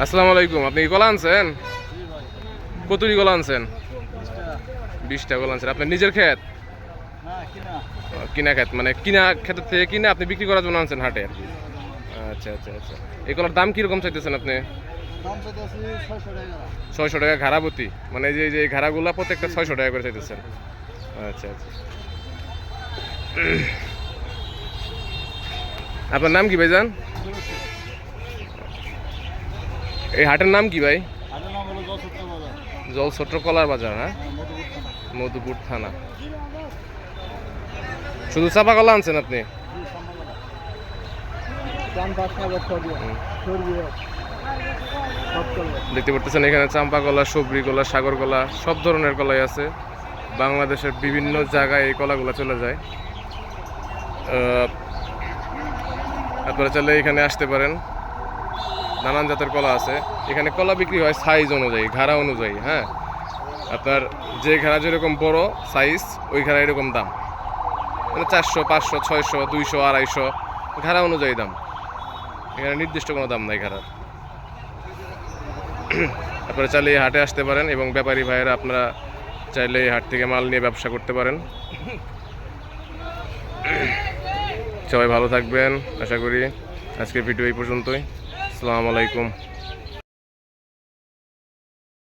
আসসালামু আলাইকুম। আপনি কি কলা আনছেন? কতটি কলা আনছেন? 20টা কলা আনছেন। আপনার নিজের ক্ষেত? কিনা ক্ষেত, মানে কিনা ক্ষেত থেকে কিনা আপনি বিক্রি করার জন্য আনছেন হাটে? আচ্ছা আচ্ছা আচ্ছা। এই কলার দাম কিরকম চাইতেছেন আপনি? 600 টাকা ঘাড়াপতি, মানে যে যে ঘাড়াগুলা প্রত্যেকটা 600 টাকা করে চাইতেছেন। আচ্ছা আচ্ছা। আপনার নাম কি ভাইজান? এই হাটের নাম কি ভাই? জলছত্র কলার বাজার, হ্যাঁ? মধুপুর থানা। শুধু চাপা কলা আনছেন আপনি? দেখতে পারতেছেন এখানে চাম্পা কলা, সবরি কলা, সাগর কলা, সব ধরনের কলাই আছে। বাংলাদেশের বিভিন্ন জায়গায় এই কলাগুলো চলে যায়। আপনারা চাইলে এখানে আসতে পারেন। নানান জাতের কলা আছে এখানে। কলা বিক্রি হয় সাইজ অনুযায়ী, ঘাড়া অনুযায়ী, হ্যাঁ? আপনার যে ঘাড়া যেরকম বড় সাইজ, ওই ঘাড়া এরকম দাম, মানে 400, 500, 600, 200, 250 ঘাড়া অনুযায়ী দাম। এখানে নির্দিষ্ট কোনো দাম নাই ঘাড়ার। আপনারা চাইলে এই হাটে আসতে পারেন এবং ব্যাপারী ভাইয়েরা আপনারা চাইলে এই হাট থেকে মাল নিয়ে ব্যবসা করতে পারেন। সবাই ভালো থাকবেন আশা করি। আজকের ভিডিও এই পর্যন্তই। আসসালামু আলাইকুম।